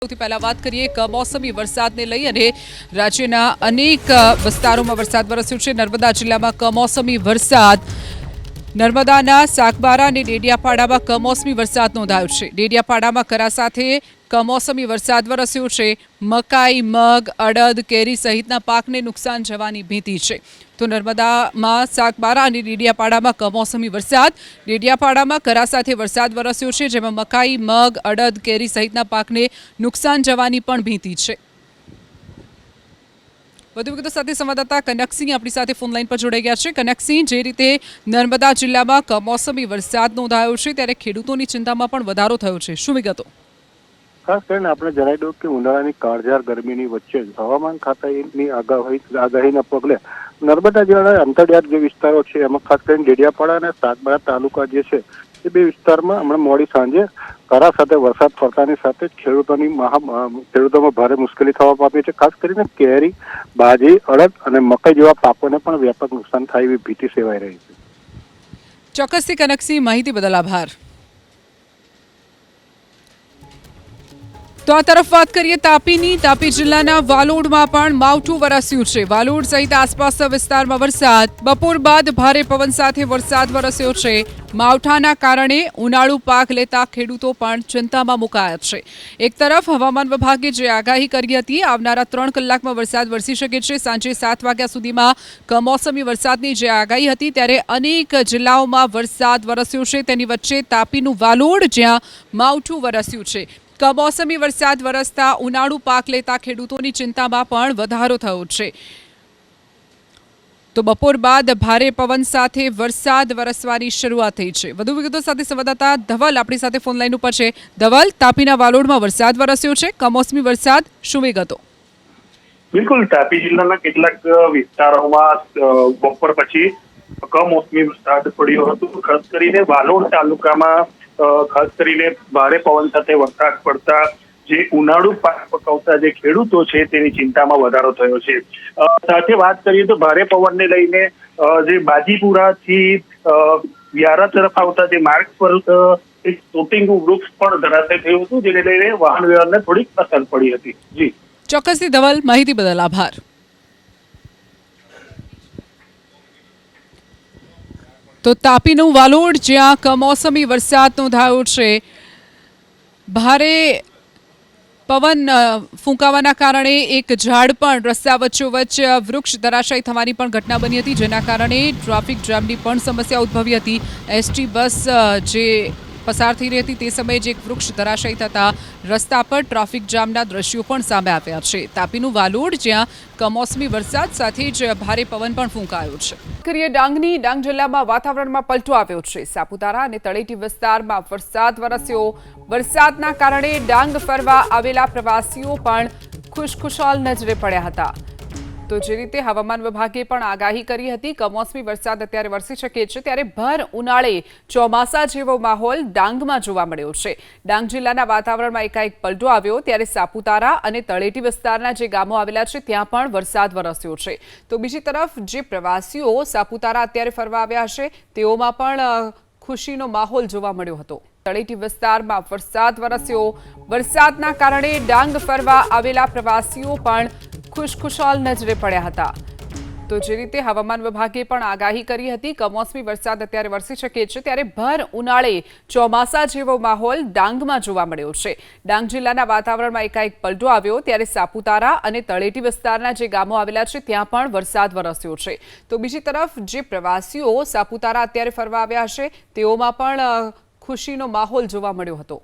સૌથી પહેલા વાત કરીએ કમોસમી વરસાદને લઈ અને રાજ્યના અનેક વિસ્તારોમાં વરસાદ વરસ્યો છે। નર્મદા જિલ્લામાં કમોસમી વરસાદ નર્મદાના સાગબારા અને ડેડિયાપાડામાં કમોસમી વરસાદ નોંધાયો છે। ડેડિયાપાડામાં કરા સાથે કમોસમી વરસાદ વરસ્યો છે। મકાઈ, મગ, અડદ, કેરી સહિતના પાકને નુકસાન જવાની ભીતિ છે। તો નર્મદામાં સાગબારા અને ડેડિયાપાડામાં કમોસમી વરસાદ, ડેડિયાપાડામાં કરા સાથે વરસાદ વરસ્યો છે, જેમાં મકાઈ, મગ, અડદ, કેરી સહિતના પાકને નુકસાન જવાની પણ ભીતિ છે। વધુ વિગતો સાથે સંવાદદાતા કનકસિંહ આપણી સાથે ફોનલાઈન પર જોડાઈ ગયા છે। કનકસિંહ, જે રીતે નર્મદા જિલ્લામાં કમોસમી વરસાદ નોંધાયો છે ત્યારે ખેડૂતોની ચિંતામાં પણ વધારો થયો છે, શું વિગતો? ખાસ કરીને આપણે જણાવી દઉં કે ઉનાળાની કાળઝાળ ગરમીની વચ્ચે હવામાન ખાતાની આગાહીના પગલે નર્મદા જિલ્લાના અંતરિયાળ જે વિસ્તારો છે એમાં ખાસ કરીને ડેડિયાપાડા અને સાગબારા તાલુકા જે છે એ બે વિસ્તારમાં હમણાં મોડી સાંજે કરા સાથે વરસાદ પડતાની સાથે જ ખેડૂતોમાં ભારે મુશ્કેલી થવા પામી છે। ખાસ કરીને કેરી, બાજરી, અડદ અને મકાઈ જેવા પાકોને પણ વ્યાપક નુકસાન થાય એવી ભીતિ સેવાઈ રહી છે। ચોક્કસથી કનકસિંહ, માહિતી બદલ આભાર। તો આ તરફ વાત કરીએ તાપીની। તાપી જિલ્લાના વાલોડમાં પણ માવઠું વરસ્યું છે। વાલોડ સહિત આસપાસના વિસ્તારમાં વરસાદ, બપોર બાદ ભારે પવન સાથે વરસાદ વરસ્યો છે। માવઠાના કારણે ઉનાળુ પાક લેતા ખેડૂતો પણ ચિંતામાં મુકાયા છે। એક તરફ હવામાન વિભાગે જે આગાહી કરી હતી, આવનારા 3 કલાકમાં વરસાદ વરસી શકે છે, સાંજે 7 વાગ્યા સુધીમાં કમોસમી વરસાદની જે આગાહી હતી, ત્યારે અનેક જિલ્લાઓમાં વરસાદ વરસ્યો છે। તેની વચ્ચે તાપીનું વાલોડ, જ્યાં માવઠું વરસ્યું છે। કમોસમી વરસાદ વરસતા ઉનાળુ પાક લેતા ખેડૂતોની ચિંતામાં પણ વધારો થયો છે। તો બપોર બાદ ભારે પવન સાથે વરસાદ વરસવાની શરૂઆત થઈ છે। વધુ વિગતો સાથે સંવાદદાતા ધવલ આપણી સાથે ફોનલાઈન ઉપર છે। ધવલ, તાપીના વાલોડમાં વરસાદ વરસ્યો છે, કમોસમી વરસાદ, શું વિગતો? બિલકુલ, તાપી જિલ્લાના કેટલાક વિસ્તારોમાં બપોર પછી કમોસમી વરસાદ પડ્યો હતો। ખાસ કરીને વાલોડ તાલુકામાં ખાસ કરીને ભારે પવન સાથે વરસાદ પડતા જે ઉનાળુ પાક પકવતા જે ખેડૂતો છે તેની ચિંતામાં વધારો થયો છે। સાથે વાત કરીએ તો ભારે પવનને લઈને જે બાજીપુરાથી વ્યારા તરફ આવતા જે માર્ગ પર એક તોતિંગનું વૃક્ષ પણ ધરાશય થયું હતું, જેને લઈને વાહન વ્યવહારને થોડીક અસર પડી હતી। જી ચોક્કસથી ધવલ, માહિતી બદલ આભાર। તો તાપીનું વાલોડ, જ્યાં કમોસમી વરસાદ નોંધાયો છે, ભારે પવન ફૂંકાવાના કારણે એક ઝાડ પણ રસ્તા વચ્ચોવચ્ચ વૃક્ષ ધરાશાયી થવાની પણ ઘટના બની હતી, જેના કારણે ટ્રાફિક જામની પણ સમસ્યા ઉદ્ભવી હતી। એસટી બસ જે પસાર થઈ રહી હતી તે સમયે જ એક વૃક્ષ ધરાશાયી થતા રસ્તા પર ટ્રાફિક જામના દ્રશ્યો પણ સામે આવ્યા છે। તાપીનું વાલોડ, જ્યાં કમોસમી વરસાદ સાથે જ ભારે પવન પણ ફૂંકાયો છે। કરીએ ડાંગની। ડાંગ જિલ્લામાં વાતાવરણમાં પલટો આવ્યો છે। સાપુતારા અને તળેટી વિસ્તારમાં વરસાદ વરસ્યો। વરસાદના કારણે ડાંગ ફરવા આવેલા પ્રવાસીઓ પણ ખુશખુશાલ નજરે પડ્યા હતા। તો જે રીતે હવામાન વિભાગે પણ આગાહી કરી હતી, કમોસમી વરસાદ અત્યારે વરસી શકે છે, ત્યારે ભર ઉનાળે ચોમાસા જેવો માહોલ ડાંગમાં જોવા મળ્યો છે। ડાંગ જિલ્લાના વાતાવરણમાં એકાએક પલટો આવ્યો, ત્યારે સાપુતારા અને તળેટી વિસ્તારના જે ગામો આવેલા છે ત્યાં પણ વરસાદ વરસ્યો છે। તો બીજી તરફ જે પ્રવાસીઓ સાપુતારા અત્યારે ફરવા આવ્યા હશે, તેઓમાં પણ ખુશીનો માહોલ જોવા મળ્યો હતો। તળેટી વિસ્તારમાં વરસાદ વરસ્યો। વરસાદના કારણે ડાંગ ફરવા આવેલા પ્રવાસીઓ પણ ખુશખુશાલ નજરે પડ્યા હતા। તો જે રીતે હવામાન વિભાગે પણ આગાહી કરી હતી, કમોસમી વરસાદ અત્યારે વરસી શકે છે, ત્યારે ભર ઉનાળે ચોમાસા જેવો માહોલ ડાંગમાં જોવા મળ્યો છે। ડાંગ જિલ્લાના વાતાવરણમાં એકાએક પલટો આવ્યો, ત્યારે સાપુતારા અને તળેટી વિસ્તારના જે ગામો આવેલા છે ત્યાં પણ વરસાદ વરસ્યો છે। તો બીજી તરફ જે પ્રવાસીઓ સાપુતારા અત્યારે ફરવા આવ્યા હશે, તેઓમાં પણ ખુશીનો માહોલ જોવા મળ્યો હતો।